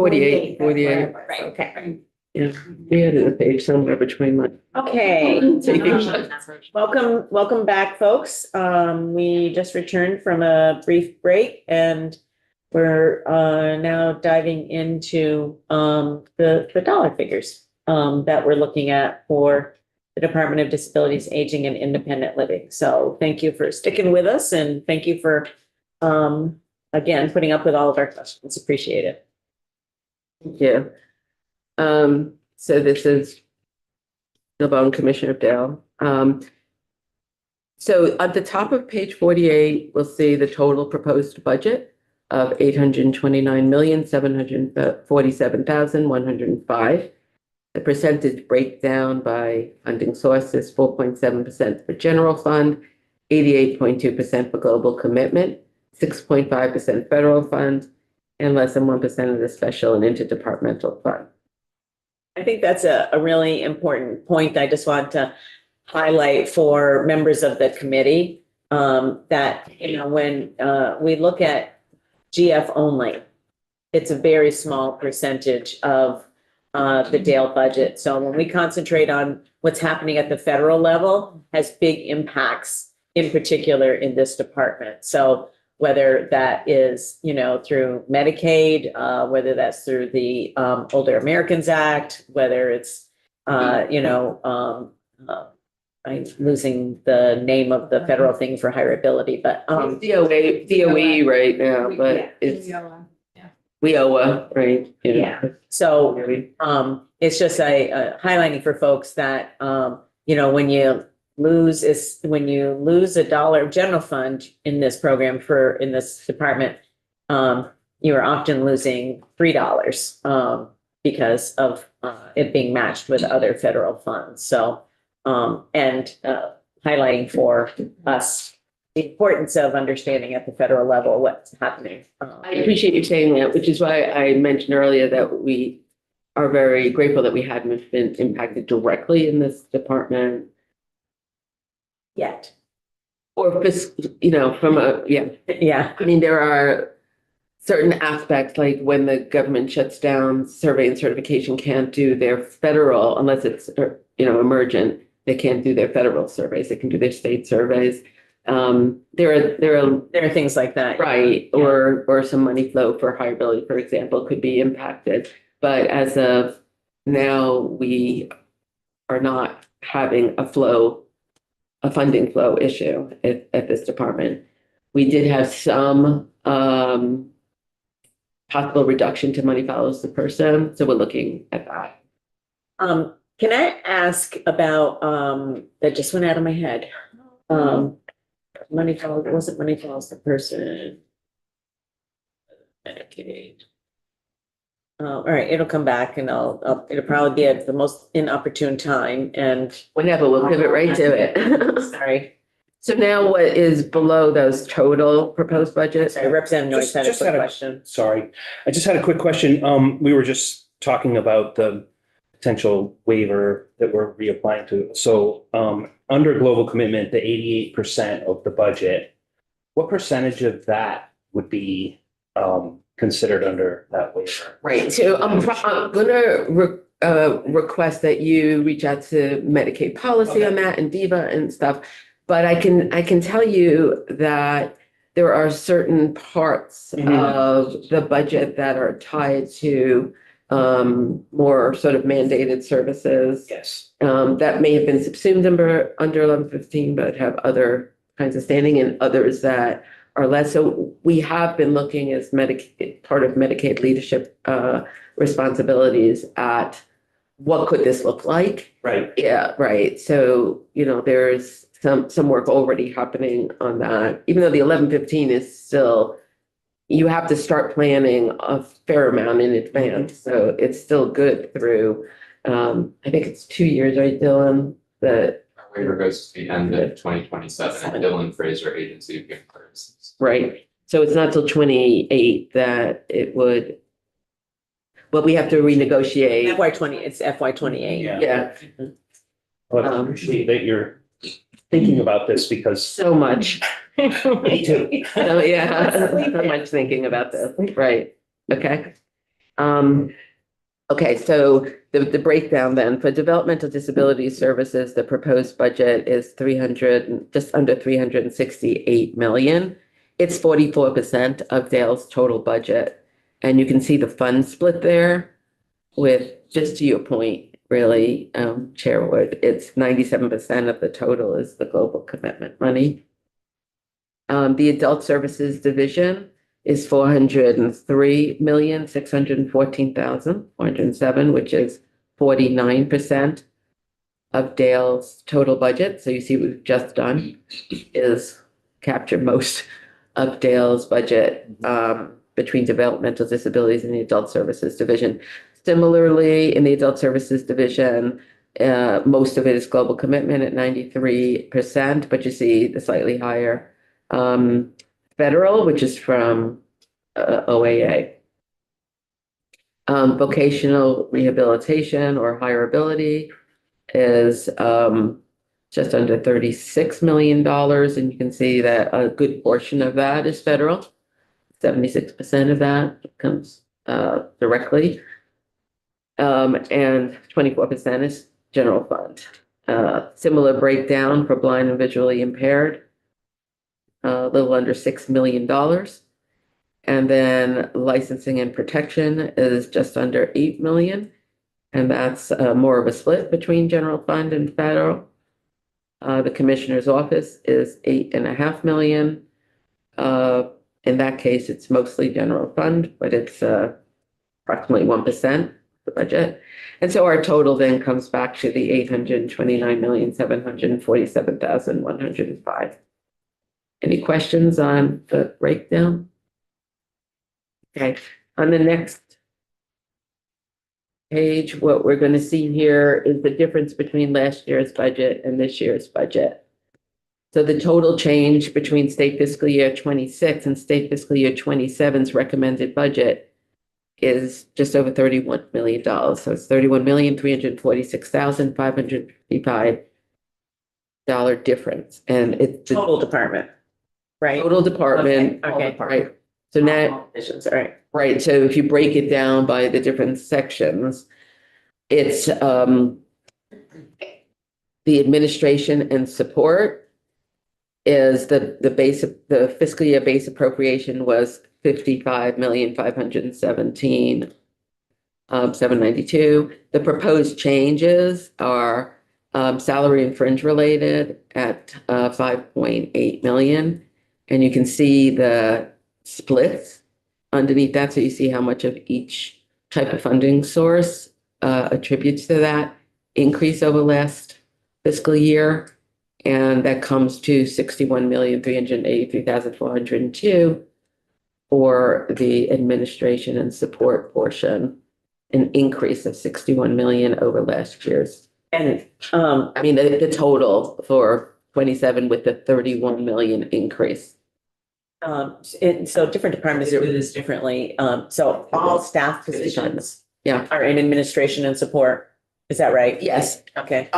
48. Right, okay. Yeah, we had a page somewhere between like. Okay. Welcome back, folks. We just returned from a brief break and we're now diving into the dollar figures that we're looking at for the Department of Disabilities, Aging and Independent Living. So thank you for sticking with us and thank you for again putting up with all of our questions. Appreciate it. Yeah. So this is the Bone Commissioner Dale. So at the top of page 48, we'll see the total proposed budget of 829,747,105. The percentage breakdown by funding sources: 4.7% for general fund, 88.2% for global commitment, 6.5% federal fund, and less than 1% of the special and interdepartmental fund. I think that's a really important point. I just want to highlight for members of the committee that, you know, when we look at GF only, it's a very small percentage of the Dale budget. So when we concentrate on what's happening at the federal level, has big impacts in particular in this department. So whether that is, you know, through Medicaid, whether that's through the Older Americans Act, whether it's, you know, I'm losing the name of the federal thing for hireability, but DOE right now, but it's WIOA, right? Yeah. So it's just highlighting for folks that you know, when you lose a dollar of general fund in this program in this department, you are often losing $3 because of it being matched with other federal funds. So and highlighting for us the importance of understanding at the federal level what's happening. I appreciate you saying that, which is why I mentioned earlier that we are very grateful that we hadn't been impacted directly in this department Yet. or, you know, from a, Yeah. I mean, there are certain aspects, like when the government shuts down, survey and certification can't do their federal, unless it's, you know, emergent, they can't do their federal surveys, they can do their state surveys. There are things like that. Right. Yeah. Or some money flow for hireability, for example, could be impacted. But as of now, we are not having a funding flow issue at this department. We did have some possible reduction to money follows the person. So we're looking at that. Can I ask about that just went out of my head? Money follows the person. Medicaid. All right, it'll come back and it'll probably be at the most inopportune time and whenever we'll pivot right to it. Sorry. So now what is below those total proposed budgets? Sorry, Representative Noyes had a quick had question. Sorry, I just had a quick question. We were just talking about the potential waiver that we're reapplying to. So under global commitment, the 88% of the budget, what percentage of that would be considered under that waiver? Right. So I'm going to request that you reach out to Medicaid policy on that and DIVA and stuff. But I can tell you that there are certain parts of the budget that are tied to more sort of mandated services. Yes. That may have been subsumed under 1115, but have other kinds of standing, and others that are less. So we have been looking as part of Medicaid leadership responsibilities at what could this look like? Right. Yeah, right. So, you know, there's some work already happening on that, even though the 1115 is still, you have to start planning a fair amount in advance. So it's still good through, I think it's 2 years, right, Dylan? Our waiver goes to the end of 2027 and Dylan Fraser Agency of Human Services. Right. So it's not till 28 that it would, but we have to renegotiate. It's FY 28. Yeah. Well, I appreciate that you're thinking about this because So much. me too. So, yeah, so much thinking about this. Right. Okay. Okay, so the breakdown then, for developmental disability services, the proposed budget is just under 368 million. It's 44% of Dale's total budget. And you can see the fund split there with, just to your point, really, Chair Wood, it's 97% of the total is the global commitment money. The adult services division is 403,614,407, which is 49% of Dale's total budget. So you see what we've just done is capture most of Dale's budget between developmental disabilities and the adult services division. Similarly, in the adult services division, most of it is global commitment at 93%, but you see the slightly higher federal, which is from OAA. Vocational rehabilitation or higher ability is just under $36 million. And you can see that a good portion of that is federal. 76% of that comes directly. And 24% is general fund. Similar breakdown for blind and visually impaired. A little under $6 million. And then licensing and protection is just under 8 million. And that's more of a split between general fund and federal. The commissioner's office is 8.5 million. In that case, it's mostly general fund, but it's approximately 1% of the budget. And so our total then comes back to the 829,747,105. Any questions on the breakdown? Okay, on the next page, what we're going to see here is the difference between last year's budget and this year's budget. So the total change between state fiscal year 26 and state fiscal year 27's recommended budget is just over $31 million. So it's $31,346,555 difference. And it's the Total department, right? total department. Okay. Right. So now, Positions, all right. right, so if you break it down by the different sections, it's the administration and support is the base of the fiscal year base appropriation was 55,517,792. The proposed changes are salary and fringe related at 5.8 million. And you can see the splits underneath that. So you see how much of each type of funding source attributes to that increase over last fiscal year. And that comes to 61,383,402 for the administration and support portion, an increase of 61 million over last year's. And I mean, the total for 27 with the 31 million increase. and so different departments do this differently. So all staff positions Yeah. are in administration and support. Is that right? Yes. Okay.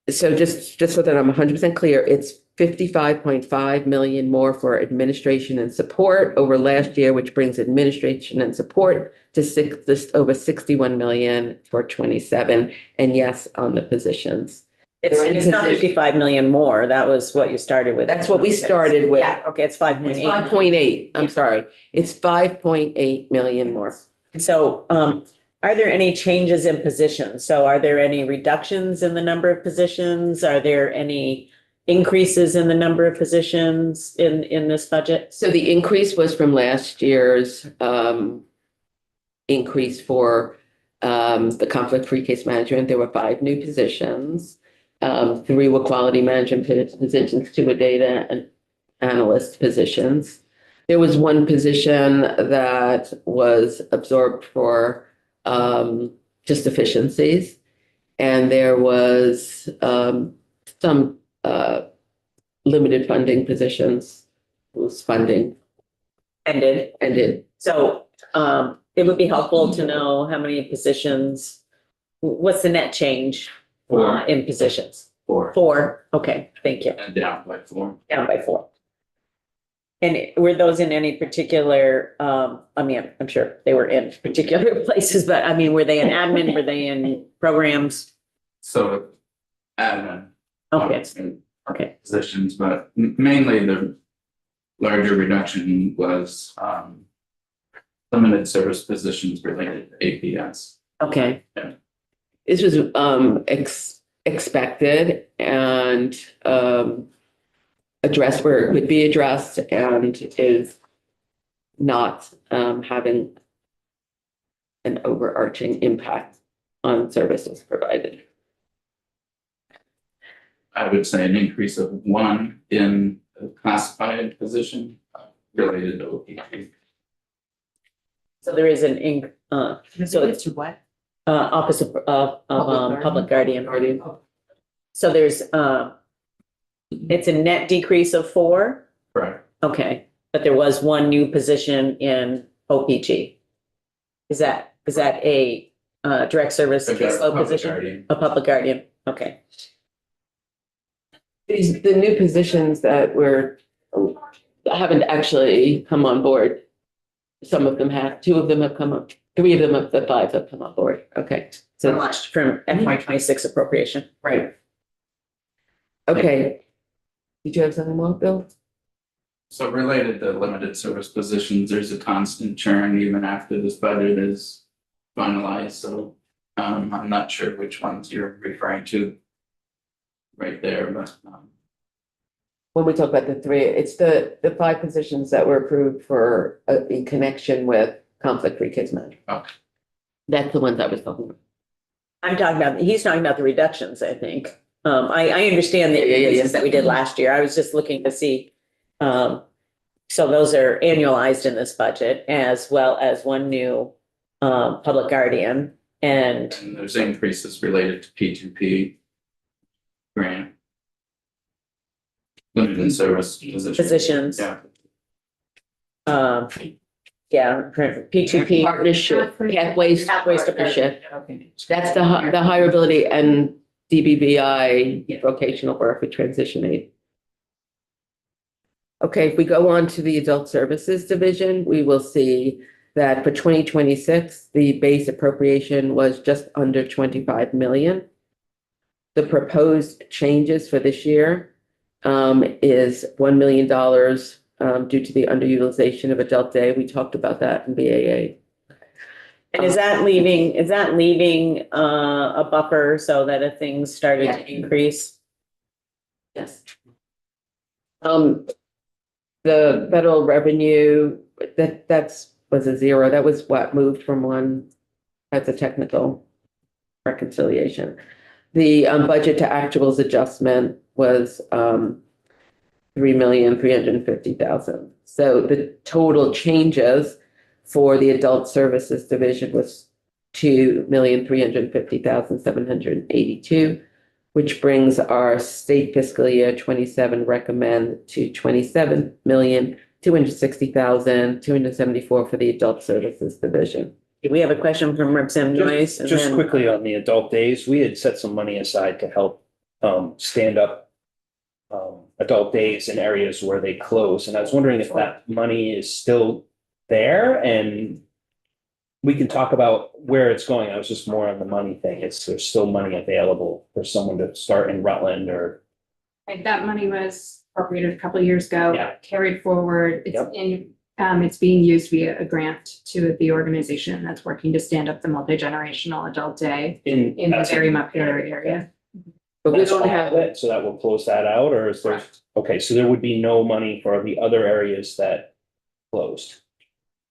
So just so that I'm 100% clear, it's 55.5 million more for administration and support over last year, which brings administration and support to just over 61 million for 27. And yes, on the positions. It's not 55 million more. That was what you started with. That's what we started with. Yeah, okay, it's 5.8. It's 5.8. I'm sorry. It's 5.8 million more. So, are there any changes in positions? So are there any reductions in the number of positions? Are there any increases in the number of positions in this budget? So the increase was from last year's increase for the conflict-free case management. There were 5 new positions. 3 were quality management positions, 2 were data and analyst positions. There was 1 position that was absorbed for just efficiencies. And there was some limited funding positions whose funding ended. So, it would be helpful to know how many positions, what's the net change 4, in positions? 4, 4, okay, thank you. and down by 4. Down by 4. And were those in any particular, I mean, I'm sure they were in particular places, but I mean, were they in admin, were they in programs? So admin. Okay, and okay, Positions, but mainly the larger reduction was limited service positions related to APS. okay. This was expected and addressed where it would be addressed and is not having an overarching impact on services provided. I would say an increase of 1 in a classified position related to OPG. So there is so it's to what? Office of Public Guardian. So there's it's a net decrease of 4, Correct. okay, but there was 1 new position in OPG. Is that a direct service caseload Public position? guardian. A public guardian, okay. The new positions that haven't actually come on board. Some of them have, 2 of them have come up, 3 of them of the 5 have come on board. Okay, so, From FY26 appropriation. right. Okay. Did you have something more, Bill? So related to limited service positions, there's a constant churn even after this budget is finalized, so I'm not sure which ones you're referring to right there, but When we talk about the 3, it's the 5 positions that were approved for in connection with conflict-free case management. Okay. That's the ones I was talking about. He's talking about the reductions, I think. I understand the Yeah. increases that we did last year. I was just looking to see. So those are annualized in this budget as well as 1 new public guardian and there's increases related to P2P grant. Limited service positions. Yeah. Yeah, P2P. Partnership, pathways Pathways to partnership. Okay. That's the hireability and DBBI vocational work with transition aid. Okay, if we go on to the adult services division, we will see that for 2026, the base appropriation was just under 25 million. The proposed changes for this year is $1 million due to the underutilization of adult day. We talked about that in BAA. And is that leaving a buffer so that if things started to increase? Yes. The federal revenue, was a 0. That was what moved from 1. That's a technical reconciliation. The budget to actuals adjustment was 3,350,000. So the total changes for the adult services division was 2,350,782, which brings our state fiscal year 27 recommend to 27,260,274 for the adult services division. We have a question from Representative Noyes. and Just then- quickly on the adult days, we had set some money aside to help stand up adult days in areas where they close. And I was wondering if that money is still there, and we can talk about where it's going. I was just more on the money thing. There's still money available for someone to start in Rutland or. Right, that money was appropriated a couple of years ago, Yeah. carried forward. Yep. It's being used via a grant to the organization that's working to stand up the multi-generational adult day in the that's- Barry Montpelier area. But we That's don't all have of it, so that will close that out, or is there, okay, so there would be no money for the other areas that closed.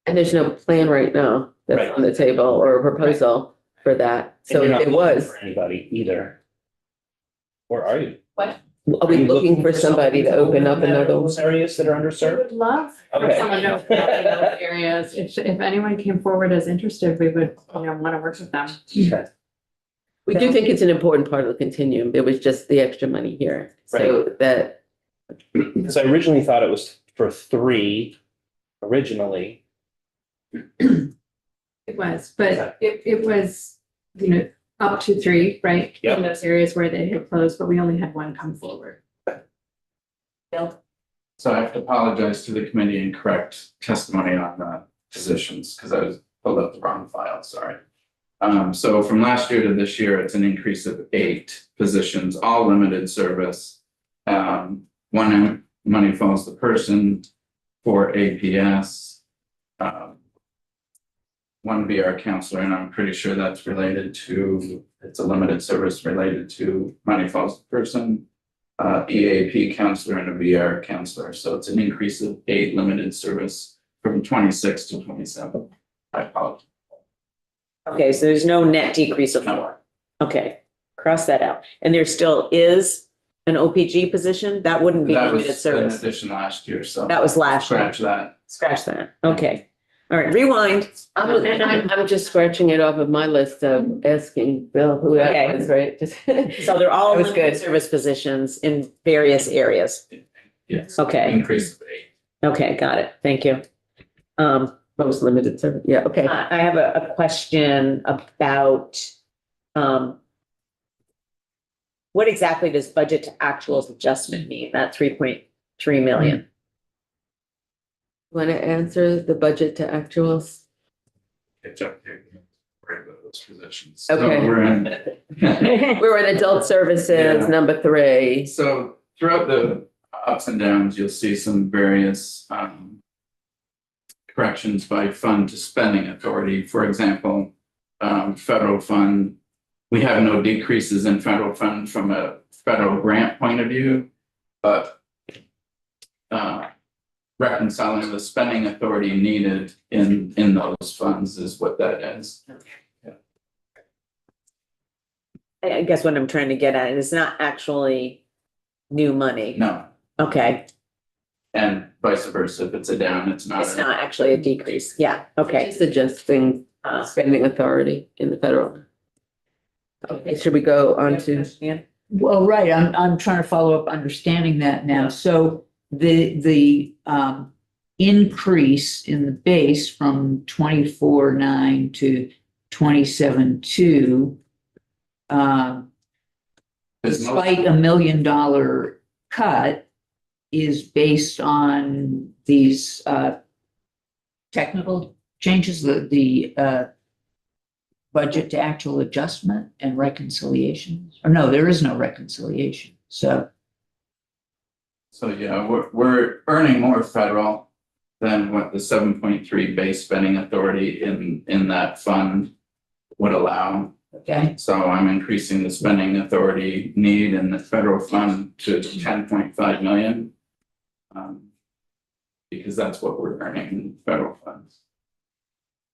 And there's no plan right now that's Right. on the table or a proposal for that. So And you're if not it looking was, for Anybody either. Or are you? are we looking for somebody to open up another? Those areas that are I underserved? would love for Okay. someone to open up in those areas. If anyone came forward as interested, we would, want to work with them. Okay. We do think it's an important part of the continuum. It was just the extra money here. So that, Because I originally thought it was for 3 originally. It was, but it was, up to 3, right? Yep. In those areas where they had closed, but we only had 1 come forward. Bill? So I have to apologize to the committee and correct testimony on the positions, because I was pulled up the wrong file, sorry. So from last year to this year, it's an increase of 8 positions, all limited service. One money falls to person, 4 APS. One VR counselor, and I'm pretty sure that's related to, it's a limited service related to money falls to person. EAP counselor and a VR counselor, so it's an increase of 8 limited service from 26 to 27. I apologize. Okay, so there's no net decrease of No. 4. Okay, cross that out. And there still is an OPG position? That wouldn't be That limited was an service. addition last year, so. That was last year. Scratch that. Scratch that. Okay. All right, rewind. I'm just scratching it off of my list of asking Bill who that Okay. was, right? Just. So they're all That was limited good. service positions in various areas. Yes. Okay, Increase of 8. okay, got it. Thank you. Most limited service, yeah, okay. I have a question about, what exactly does budget to actuals adjustment mean, that 3.3 million? Want to answer the budget to actuals? It's up there. Right about those positions. So Okay. we're in. We're in adult services, Yeah. number 3. So throughout the ups and downs, you'll see some various corrections by fund to spending authority. For example, federal fund, we have no decreases in federal fund from a federal grant point of view, but reconciling the spending authority needed in those funds is what that is. I guess what I'm trying to get at is not actually new money. No, Okay, and vice versa. If it's a down, it's not. it's not actually a decrease. Yeah, okay. Just adjusting spending authority in the federal. Okay, should we go on to? Well, right, I'm trying to follow up understanding that now. So the increase in the base from 24.9 to 27.2, despite $1 million cut, is based on these technical changes, the budget to actual adjustment and reconciliation. Or no, there is no reconciliation. So So yeah, we're earning more federal than what the 7.3 base spending authority in that fund would allow. okay, So I'm increasing the spending authority need in the federal fund to 10.5 million. Because that's what we're earning in federal funds.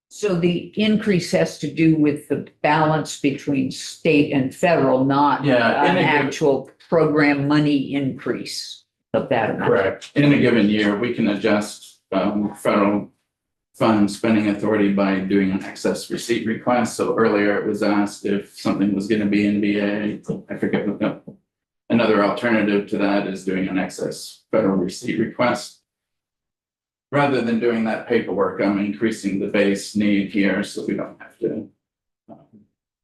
so the increase has to do with the balance between state and federal, not Yeah, an in a given- actual program money increase of that amount. Correct. In a given year, we can adjust federal fund spending authority by doing an excess receipt request. So earlier it was asked if something was gonna be in VA. I forget what the, another alternative to that is doing an excess federal receipt request. Rather than doing that paperwork, I'm increasing the base need here so we don't have to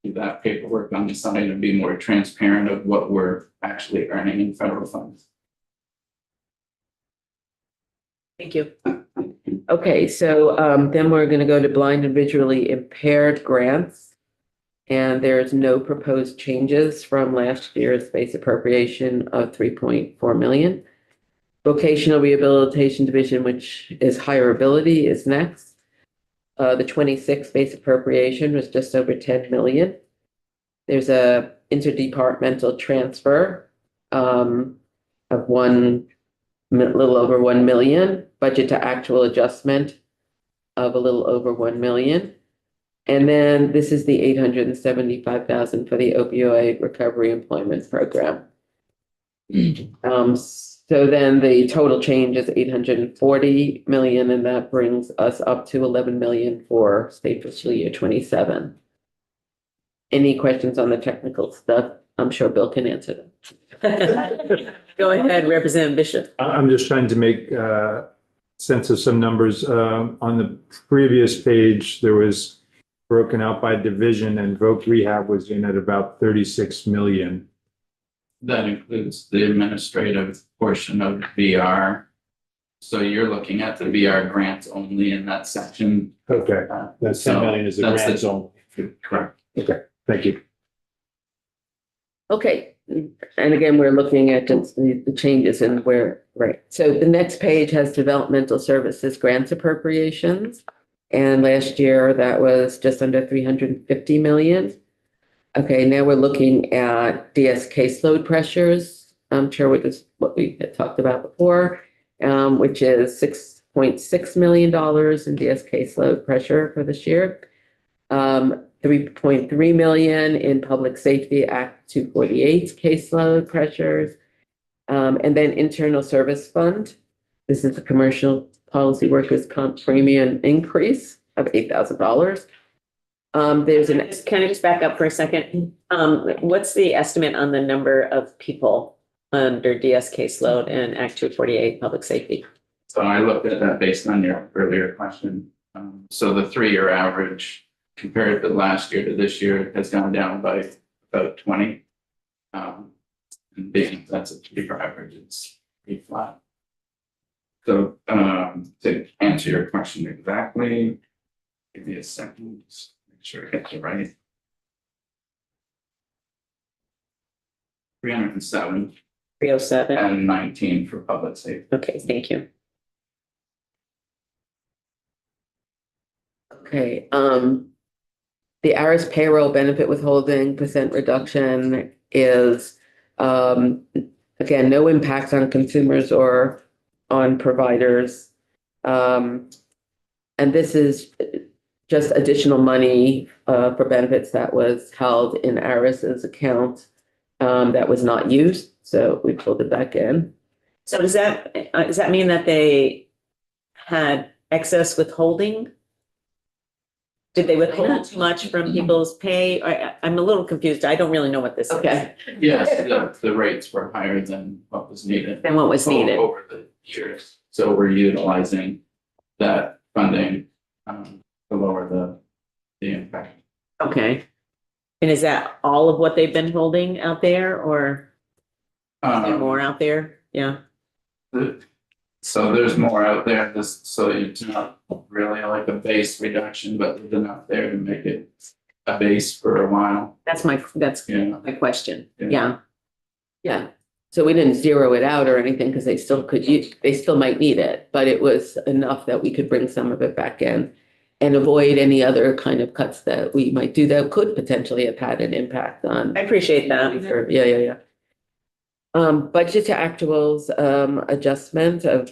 do that paperwork on the side and be more transparent of what we're actually earning in federal funds. Thank you. Okay, so then we're gonna go to blind and visually impaired grants. And there's no proposed changes from last year's base appropriation of 3.4 million. Vocational Rehabilitation Division, which is higher ability, is next. The 26 base appropriation was just over 10 million. There's a interdepartmental transfer of little over 1 million, budget to actual adjustment of a little over 1 million. And then this is the 875,000 for the opioid recovery employment program. So then the total change is 840 million, and that brings us up to 11 million for state fiscal year 27. Any questions on the technical stuff? I'm sure Bill can answer them. Go ahead, Representative Bishop. I'm just trying to make sense of some numbers. On the previous page, there was broken out by division, and voc rehab was in at about 36 million. That includes the administrative portion of VR So you're looking at the VR grants only in that section. Okay, that's 10 million is the That's grant zone. Correct. Thank you. Okay, and again, we're looking at just the changes in where, right. So the next page has developmental services grants appropriations. And last year that was just under 350 million. Okay, now we're looking at DS caseload pressures. I'm sure which is what we had talked about before, which is $6.6 million in DS caseload pressure for this year. 3.3 million in Public Safety Act 248 caseload pressures. And then Internal Service Fund. This is a commercial policy workers' comp premium increase of $8,000. There's an, Can I just back up for a second? What's the estimate on the number of people under DS caseload and Act 248 public safety? So I looked at that based on your earlier question. So the 3-year average compared to last year to this year has gone down by about 20. And being that's a 3-year average, it's pretty flat. So to answer your question exactly, give me a second, just make sure I get it right. 307 307. and 19 for public safety. Okay, thank you. okay, the ARIS payroll benefit withholding percent reduction is, again, no impact on consumers or on providers. And this is just additional money for benefits that was held in ARIS's account that was not used. So we pulled it back in. So does that mean that they had excess withholding? Did they withhold too much from people's pay? I'm a little confused. I don't really know what this is. Okay. Yes, the rates were higher than what was needed. Than what was needed. Over the years, so we're utilizing that funding to lower the impact. Okay. And is that all of what they've been holding out there or is there more out there? Yeah. So there's more out there, so it's not really like a base reduction, but there's enough there to make it a base for a while. That's my Yeah. question. Yeah. Yeah. Yeah. So we didn't zero it out or anything because they still they still might need it, but it was enough that we could bring some of it back in and avoid any other kind of cuts that we might do that could potentially have had an impact on. I appreciate that. Yeah. Budget to actuals, adjustment of,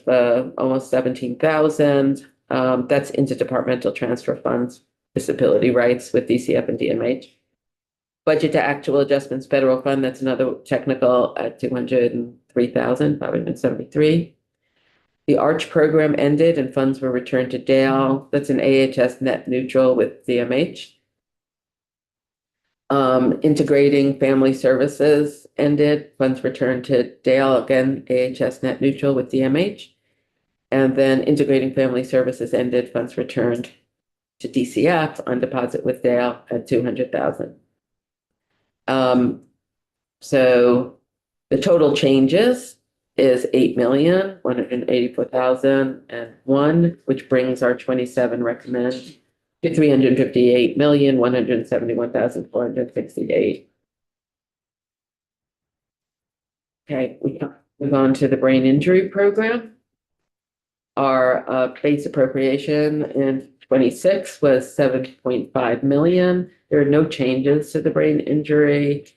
almost 17,000. That's interdepartmental transfer funds, disability rights with DCF and DMH. Budget to actual adjustments, federal fund, that's another technical at 203,573. The Arch program ended and funds were returned to Dale. That's an AHS net neutral with DMH. Integrating family services ended, funds returned to Dale, again, AHS net neutral with DMH. And then integrating family services ended, funds returned to DCF on deposit with Dale at 200,000. So the total changes is 8,184,001, which brings our 27 recommend to 358,171,468. Okay, we move on to the brain injury program. Our base appropriation in 26 was 7.5 million. There are no changes to the brain injury.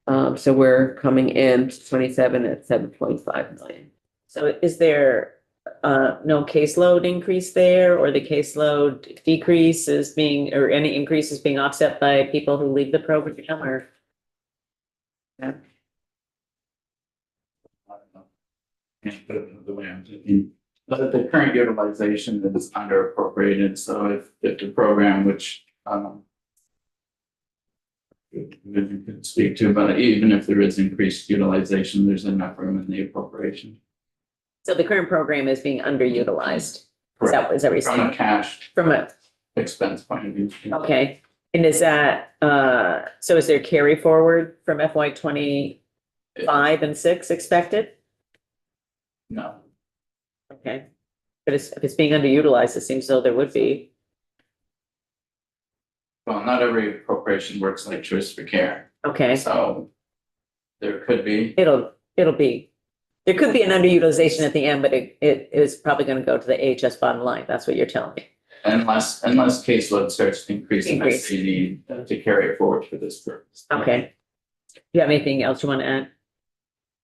So we're coming in 27 at 7.5 million. So is there no caseload increase there or the caseload decrease is being, or any increase is being offset by people who leave the program or? I don't know. Can't put it the way I'm thinking. But the current utilization is under appropriated, so if the program, which you could speak to, but even if there is increased utilization, there's enough room in the appropriation. So the current program is being underutilized. Is that what you're From a saying? cash From a, expense point of view. okay. And is that, so is there carry forward from FY 25 and 6 expected? No, Okay. But if it's being underutilized, it seems as though there would be. Well, not every appropriation works like Choice for Care, Okay, so there could be. it'll be, there could be an underutilization at the end, but it is probably gonna go to the AHS bottom line. That's what you're telling me. Unless caseload starts increasing, I see need to carry it forward for this purpose. Okay. Do you have anything else you want to add?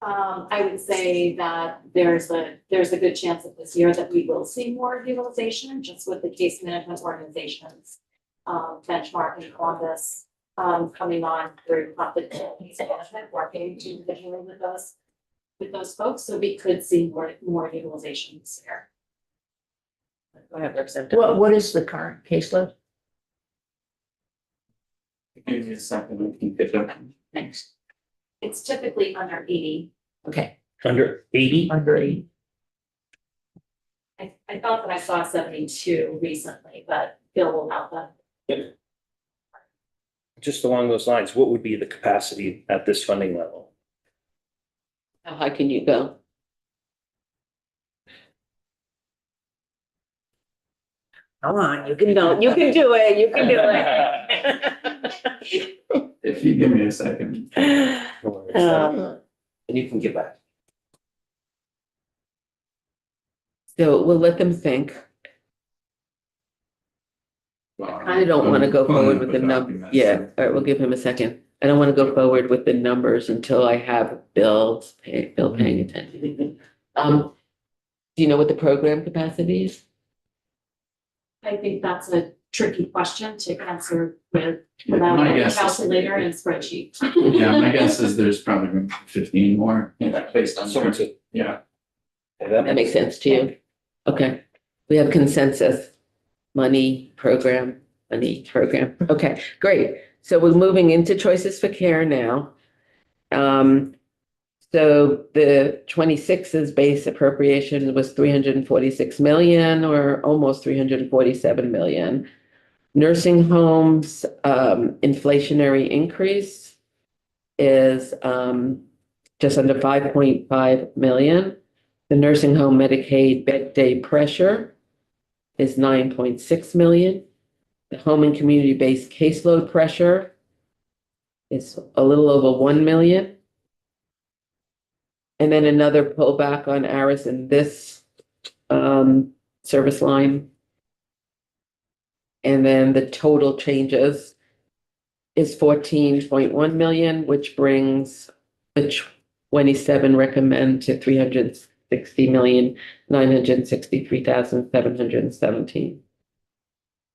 I would say that there's a good chance that this year that we will see more utilization just with the case management organizations. Benchmark and Columbus, coming on through conflict case management, working individually with those folks, so we could see more utilization this year. Go ahead, Representative. What is the current caseload? Give me a second, we can get that. Thanks. It's typically under 80. Okay, Under 80? under 80. I thought that I saw 72 recently, but Bill will have that. Just along those lines, what would be the capacity at this funding level? How high can you go? Come on, you can do it, you can do it. If you give me a second. No worries. And you can get back. So we'll let them think. I don't want to go forward with the number. Yeah, all right, we'll give him a second. I don't want to go forward with the numbers until I have Bill paying attention. Do you know what the program capacity is? I think that's a tricky question to answer without My a guess is- calculator and spreadsheet. Yeah, my guess is there's probably room for 15 more, based on. So it's a- Yeah. That makes sense to you? Okay, we have consensus. Money, program. Okay, great. So we're moving into choices for care now. So the 26's base appropriation was 346 million or almost 347 million. Nursing homes, inflationary increase is just under 5.5 million. The nursing home Medicaid bed day pressure is 9.6 million. The home and community-based caseload pressure is a little over 1 million. And then another pullback on ARIS in this service line. And then the total changes is 14.1 million, which brings the 27 recommend to 360,963,717.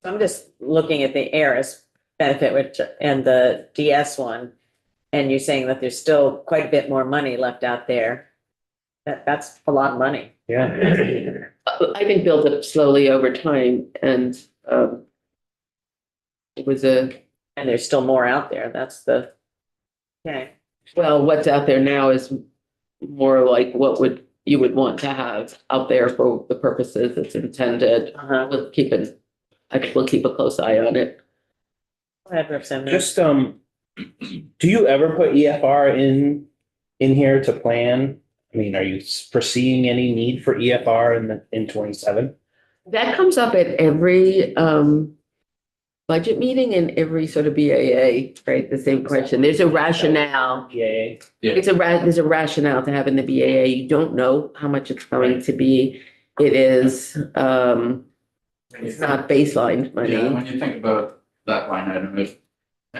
I'm just looking at the ARIS benefit, which, and the DS one, and you're saying that there's still quite a bit more money left out there. That's a lot of money. Yeah. I think built up slowly over time and it was And there's still more out there. That's the, okay. well, what's out there now is more like what you would want to have out there for the purposes it's intended. Uh-huh. I think we'll keep a close eye on it. Go ahead, Representative. Just, do you ever put EFR in here to plan? I mean, are you foreseeing any need for EFR in 27? That comes up at every budget meeting and every sort of BAA, right? The same question. There's a rationale. Yeah. There's a rationale to have in the BAA. You don't know how much it's going to be. It is, it's not baseline money. Yeah, when you think about that line item, if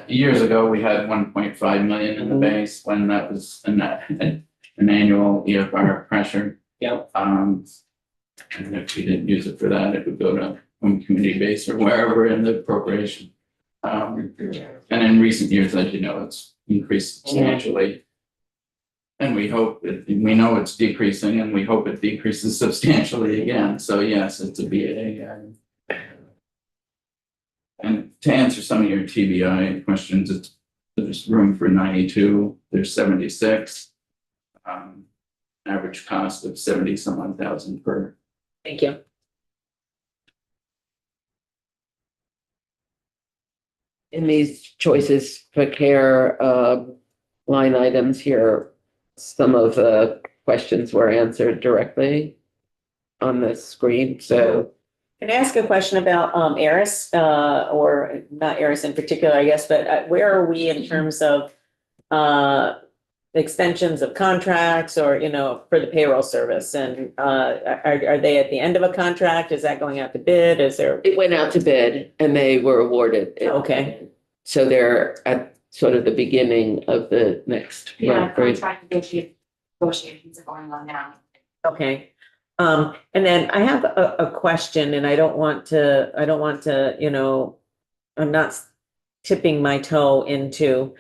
years ago, we had 1.5 million in the base when that was an annual EFR pressure. Yeah. And if we didn't use it for that, it would go to home community base or wherever in the appropriation. And in recent years, as you know, it's increased substantially. And we know it's decreasing and we hope it decreases substantially again. So yes, it's a BAA. And to answer some of your TBI questions, there's room for 92, there's 76. Average cost of 70-some thousand per. Thank you. In these choices for care line items here, some of the questions were answered directly. on the screen, so. Can I ask a question about Eris, or not Eris in particular, I guess, but where are we in terms of extensions of contracts or, for the payroll service? And are they at the end of a contract? Is that going out to bid? Is there? It went out to bid and they were awarded it. Okay. So they're at sort of the beginning of the next. Yeah, run, right? contract negotiations are going on now. Okay. And then I have a question, and I don't want to, I'm not tipping my toe into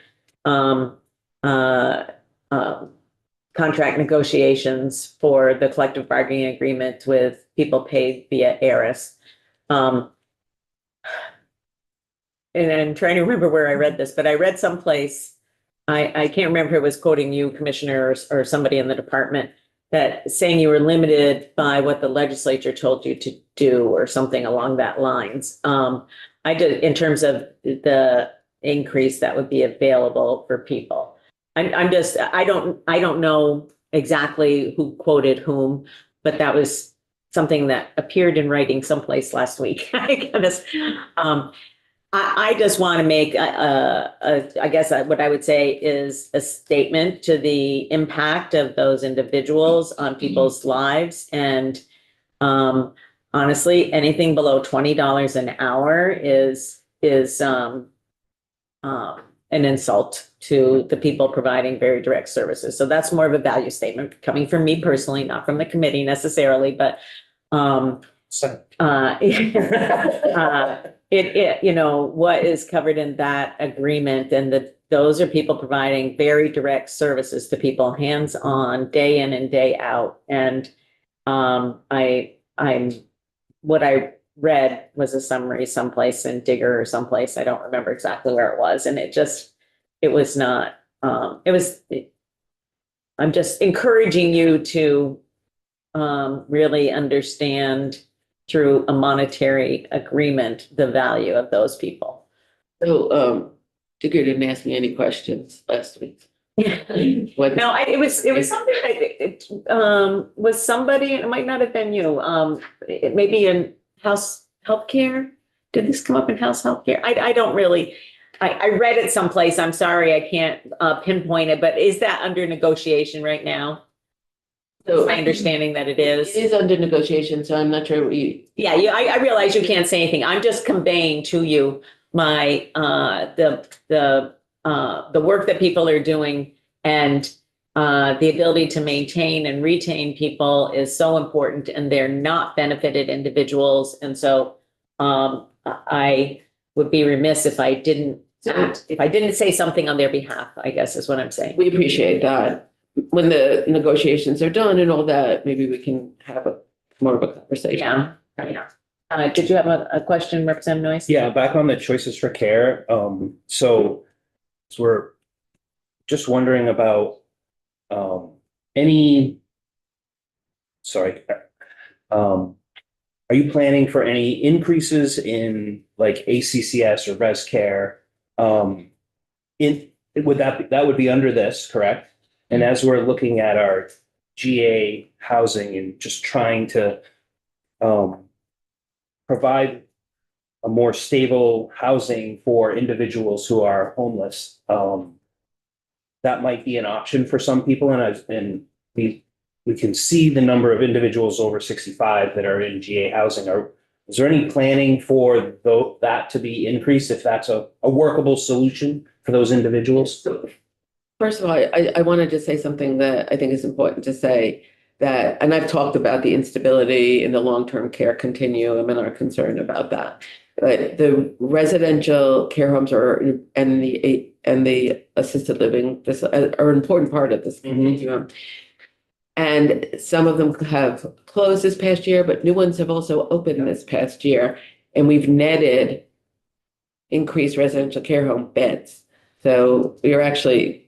contract negotiations for the collective bargaining agreement with people paid via Eris. And I'm trying to remember where I read this, but I read someplace, I can't remember if it was quoting you, Commissioner, or somebody in the department, that saying you were limited by what the legislature told you to do or something along that lines. I did, in terms of the increase that would be available for people. I don't know exactly who quoted whom, but that was something that appeared in writing someplace last week. I just want to make I guess what I would say is a statement to the impact of those individuals on people's lives. And honestly, anything below $20 an hour is an insult to the people providing very direct services. So that's more of a value statement coming from me personally, not from the committee necessarily, but what is covered in that agreement, and those are people providing very direct services to people, hands-on, day in and day out. And what I read was a summary someplace in Digger or someplace. I don't remember exactly where it was. And I'm just encouraging you to really understand through a monetary agreement the value of those people. So, Digger didn't ask me any questions last week. What- No, it was something that was somebody, it might not have been you, it may be in house healthcare. Did this come up in house healthcare? I don't really, I read it someplace. I'm sorry, I can't pinpoint it, but is that under negotiation right now? So My understanding that it is. It is under negotiation, so I'm not sure what you. Yeah, I realize you can't say anything. I'm just conveying to you my, the work that people are doing, and the ability to maintain and retain people is so important, and they're not benefited individuals. And so I would be remiss if I didn't say something on their behalf, I guess is what I'm saying. We appreciate that. When the negotiations are done and all that, maybe we can have more of a conversation. Yeah. Did you have a question, Representative Noyes? Yeah, back on the choices for care. So we're just wondering about are you planning for any increases in like ACCS or Res Care? That would be under this, correct? And as we're looking at our GA housing and just trying to provide a more stable housing for individuals who are homeless, that might be an option for some people. And we can see the number of individuals over 65 that are in GA housing. Is there any planning for that to be increased if that's a workable solution for those individuals? So, first of all, I wanted to say something that I think is important to say, that, and I've talked about the instability in the long-term care continuum and our concern about that. But the residential care homes and the assisted living are an important part of this continuum. And some of them have closed this past year, but new ones have also opened this past year. And we've netted increased residential care home beds. So we're actually.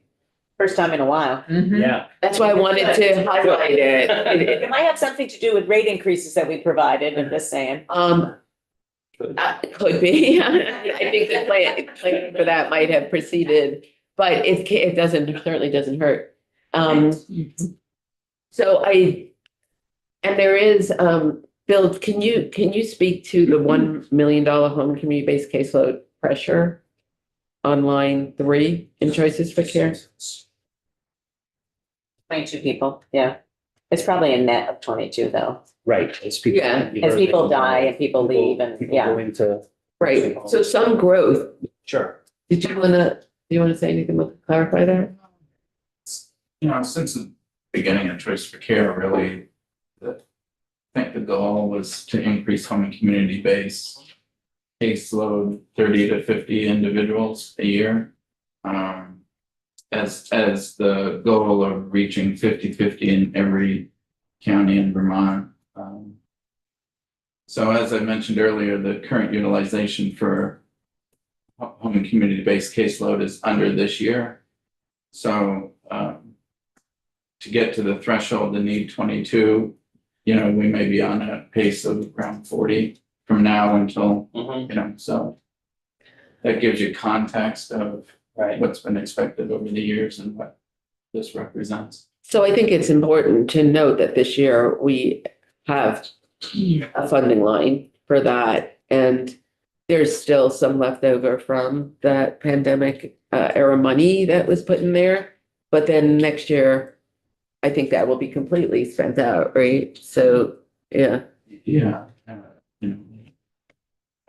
First time in a while. Yeah. That's why I wanted to highlight it. It might have something to do with rate increases that we provided, I'm just saying. Could be. I think the plan for that might have preceded, but it certainly doesn't hurt. So And there is, Bill, can you speak to the $1 million home community-based caseload pressure on line 3 in Choices for Care? 22 people, yeah. It's probably a net of 22 though, Right, as people. Yeah. as people die and people leave and, People yeah. go into. Right, so some growth. Sure. Do you wanna say anything about, clarify that? Since the beginning of Choice for Care, really, I think the goal was to increase home and community base caseload 30 to 50 individuals a year. As the goal of reaching 50-50 in every county in Vermont. So as I mentioned earlier, the current utilization for home and community-based caseload is under this year. So to get to the threshold to need 22, we may be on a pace of around 40 from now until, so that gives you context of what's been expected over the years and what this represents. So I think it's important to note that this year we have a funding line for that. And there's still some leftover from that pandemic era money that was put in there. But then next year, I think that will be completely spent out, right? So, yeah. Yeah.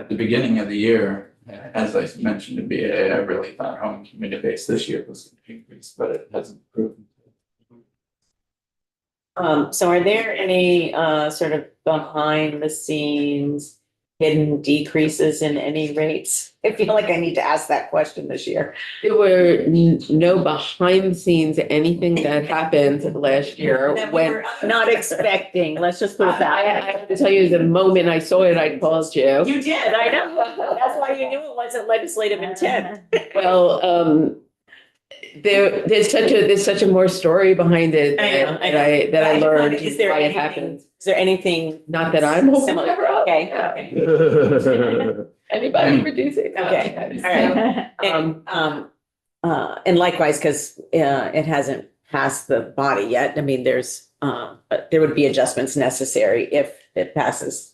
At the beginning of the year, as I mentioned to BA, I really thought home and community based this year was going to increase, but it hasn't proven. So are there any sort of behind the scenes hidden decreases in any rates? I feel like I need to ask that question this year. There were no behind the scenes, anything that happened last year That we when. were not expecting, let's just put it I that have to tell you, the moment I saw it, I called you. way. You did, I know. That's why you knew it wasn't legislative intent. Well, there's such a more story behind it I know, I know. that I learned Is there why it anything- happened. Is there anything Not that I'm similar? aware of. Okay, okay. Anybody producing? Okay. And likewise, because it hasn't passed the body yet, I mean, but there would be adjustments necessary if it passes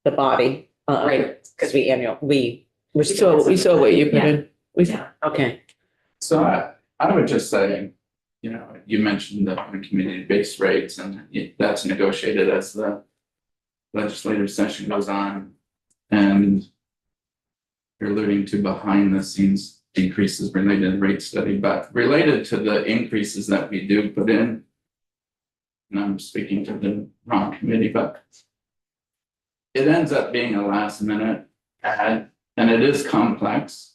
the body. Right. Because we're We saw what you put in. We saw. Okay. So I would just say, you mentioned the community-based rates and that's negotiated as the legislative session goes on. And you're alluding to behind the scenes increases related to the rate study, but related to the increases that we do put in. And I'm speaking to the wrong committee, but it ends up being a last minute add, and it is complex.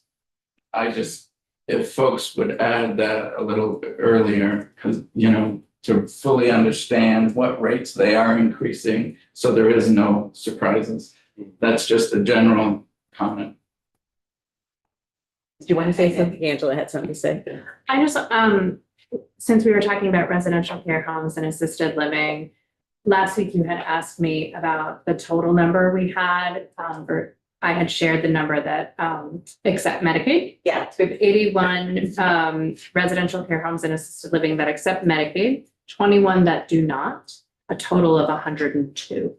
If folks would add that a little bit earlier, because, to fully understand what rates they are increasing, so there is no surprises. That's just a general comment. Do you want to say something? Angela had something to say. I just, since we were talking about residential care homes and assisted living, last week you had asked me about the total number we had, or I had shared the number that accept Medicaid. Yeah. So we have 81 residential care homes and assisted living that accept Medicaid, 21 that do not, a total of 102.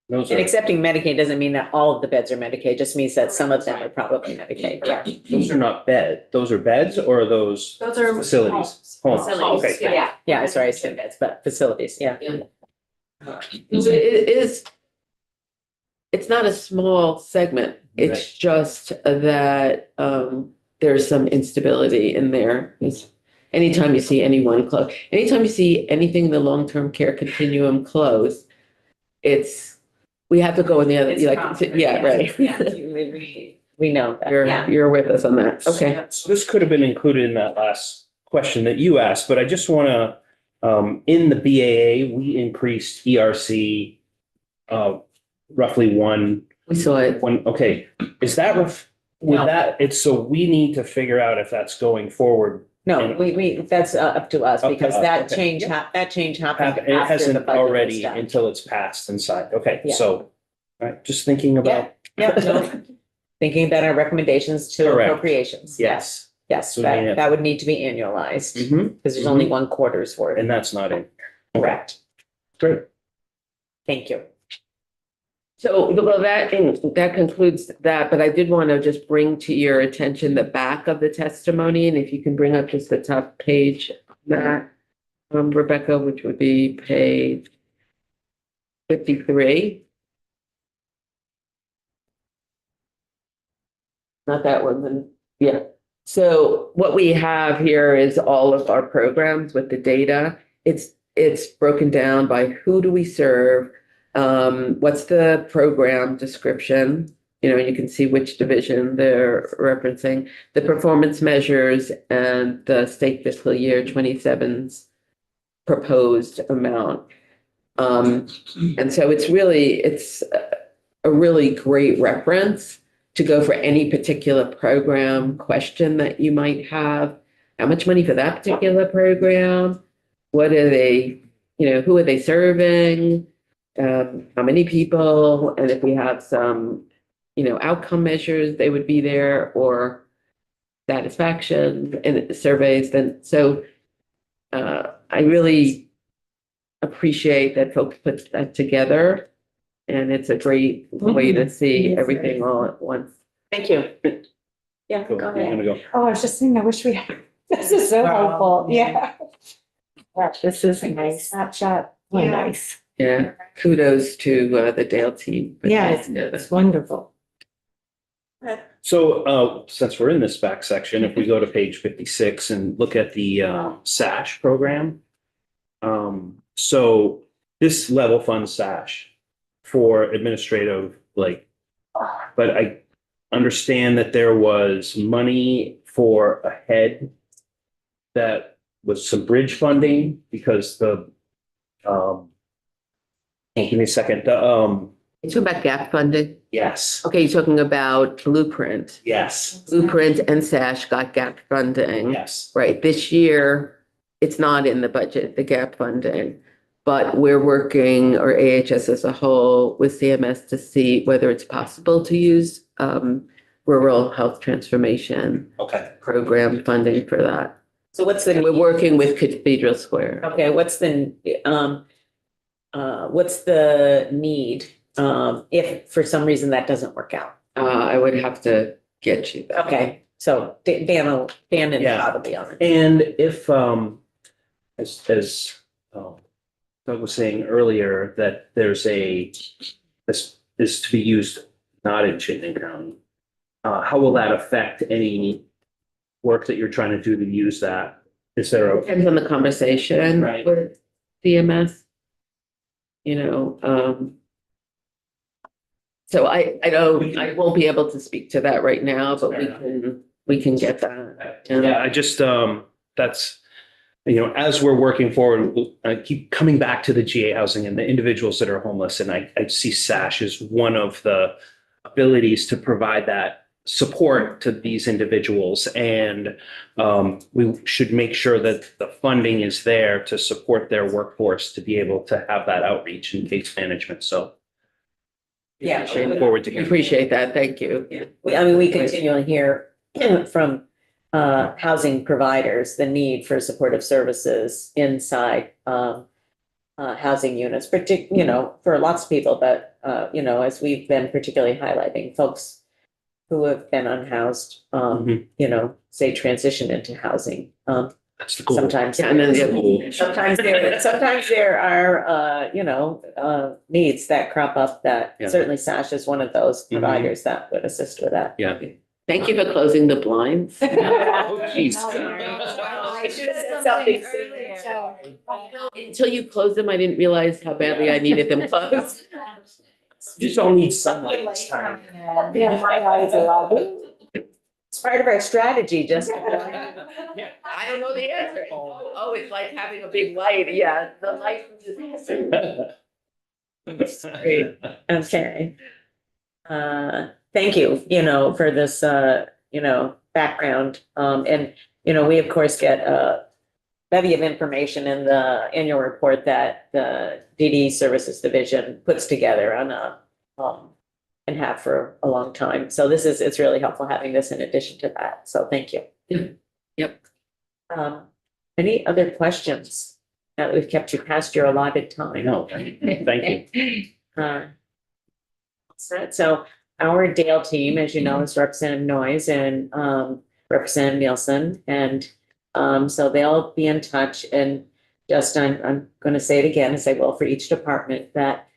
Those And are, accepting Medicaid doesn't mean that all of the beds are Medicaid, just means that some of them are probably Medicaid, yeah. those are not those are beds or are those Those are facilities? Homes. Facilities, Okay. yeah. Yeah, sorry, I said beds, but facilities, yeah. It's not a small segment. It's just that there's some instability in there. Anytime you see anyone close, anytime you see anything in the long-term care continuum close, we have to go in the other, It's wrong. yeah, right. We know that. You're with us on that. Okay. So this could have been included in that last question that you asked, but I just want to, in the BAA, we increased ERC roughly one. We saw it. Okay, is that, so we need to figure out if that's going forward. No, that's up to us Up to because us, that okay. change, that change happened It after the hasn't budget was already done. until it's passed and signed. Okay, Yeah. so, all right, just thinking about, Yeah, no. Thinking about our recommendations to Correct. appropriations. yes. Yes, So, yeah. that would need to be annualized Mhm. because there's only one quarter's worth. And that's not in. Correct. Great. Thank you. So, well, that concludes that, but I did want to just bring to your attention the back of the testimony, and if you can bring up just the top page of that, Rebecca, which would be page 53. Not that one, then, yeah. So what we have here is all of our programs with the data. It's broken down by who do we serve, what's the program description, you can see which division they're referencing, the performance measures, and the state fiscal year 27's proposed amount. And so it's a really great reference to go for any particular program question that you might have. How much money for that particular program? What are they, who are they serving? How many people? And if we have some, outcome measures, they would be there, or satisfaction and surveys. Then, so I really appreciate that folks put that together. And it's a great way to see everything all at once. Thank you. Yeah, Cool. go I'm ahead. gonna go. Oh, I was just saying, I wish we had, this is so helpful, yeah. This is Nice snapshot, oh, Yeah. nice. Yeah, kudos to the Dale team. Yeah, it's wonderful. So, since we're in this back section, if we go to page 56 and look at the SASH program. So this level fund SASH for administrative, but I understand that there was money for a head that was some bridge funding because give me a second, You're talking about gap funding? yes, Okay, you're talking about Blueprint. yes, Blueprint and SASH got gap funding. yes. Right, this year, it's not in the budget, the gap funding. But we're working, or AHS as a whole, with CMS to see whether it's possible to use rural health transformation Okay. program funding for that. So what's And we're the, working with Cathedral Square. okay, what's the need, if for some reason that doesn't work out? I would have to get you that. Okay, so Dan and Yeah. Bob will be on it. And if, as Doug was saying earlier, that this is to be used not in Chittenden County. How will that affect any work that you're trying to do to use that? Is there a, Depends on the conversation Right. with CMS. So I won't be able to speak to that right now, but we can get that. yeah, I just, that's, as we're working forward, I keep coming back to the GA housing and the individuals that are homeless. And I see SASH as one of the abilities to provide that support to these individuals. And we should make sure that the funding is there to support their workforce to be able to have that outreach and case management. So Yeah. I look forward to We hearing. appreciate that. Thank you. We continually hear from housing providers the need for supportive services inside housing units, for lots of people, but as we've been particularly highlighting, folks who have been unhoused, say transition into housing. That's the goal. Sometimes, Yeah, and then the other- sometimes there are, needs that crop up that Yeah. certainly SASH is one of those Mhm. providers that would assist with that. Yeah. Thank you for closing the blinds. Oh, geez. I should have said something sooner. Until you closed them, I didn't realize how badly I needed them closed. You just don't need sunlight this time. Yeah, my eyes are all. It's part of our strategy, just. I don't know the answer. Oh, it's like having a big light. Yeah, the light. Great. Okay. Thank you, for this, background. And, we of course get a bevy of information in the annual report that the DD Services Division puts together on and have for a long time. So it's really helpful having this in addition to that. So thank you. Yep. Any other questions? now that we've kept you past your allotted time. I know, right? Thank you. So our Dale team, as you know, is Representative Noyes and Representative Nielsen. And so they'll be in touch, and just I'm going to say it again, as I will for each department, that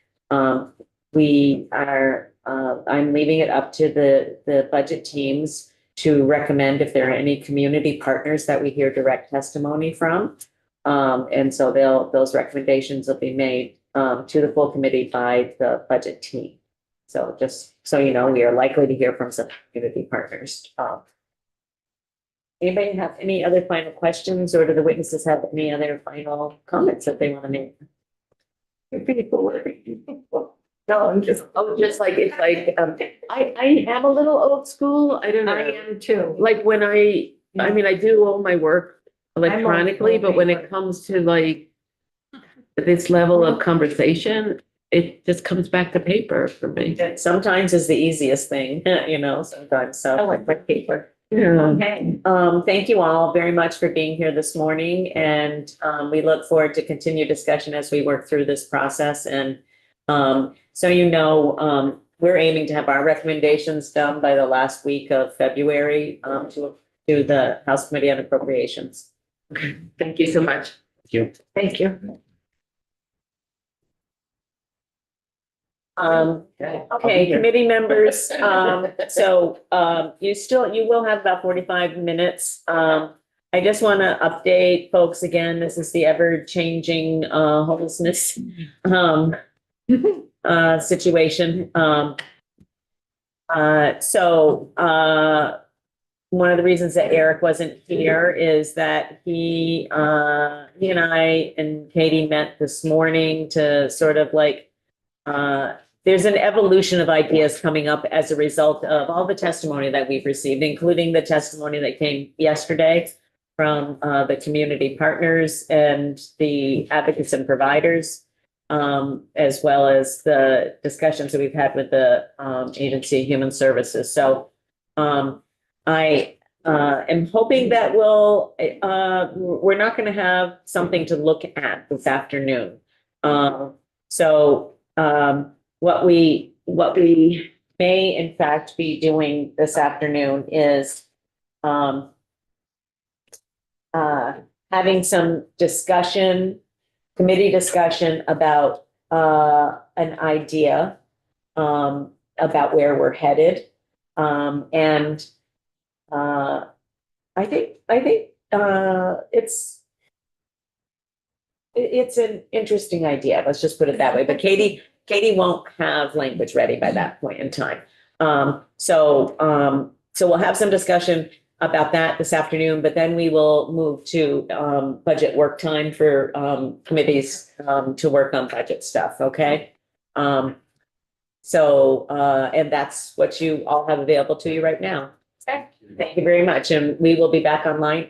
we are, I'm leaving it up to the budget teams to recommend if there are any community partners that we hear direct testimony from. And so those recommendations will be made to the full committee by the budget team. So just so you know, we are likely to hear from some community partners. Anybody have any other final questions, or do the witnesses have any other final comments that they want to make? No, I'm just, it's like, I am a little old school. I don't know. I am too. Like when I mean, I do all my work electronically, but when it comes to like this level of conversation, it just comes back to paper for me. That sometimes is the easiest thing, you know, sometimes, so. I like my paper. Yeah. Okay, thank you all very much for being here this morning, and we look forward to continued discussion as we work through this process. And so you know, we're aiming to have our recommendations done by the last week of February to the House Committee on Appropriations. Thank you so much. Thank you. Thank you. Okay, committee members, so you will have about 45 minutes. I just want to update folks again. This is the ever-changing homelessness situation. One of the reasons that Eric wasn't here is that he and I and Katie met this morning to sort of like there's an evolution of ideas coming up as a result of all the testimony that we've received, including the testimony that came yesterday from the community partners and the advocates and providers, as well as the discussions that we've had with the Agency of Human Services. So I am hoping that we're not going to have something to look at this afternoon. What we may in fact be doing this afternoon is having some discussion, committee discussion about an idea about where we're headed. And I think it's an interesting idea. Let's just put it that way. But Katie won't have language ready by that point in time. So we'll have some discussion about that this afternoon, but then we will move to budget work time for committees to work on budget stuff. Okay. And that's what you all have available to you right now. Okay. Thank you very much. And we will be back online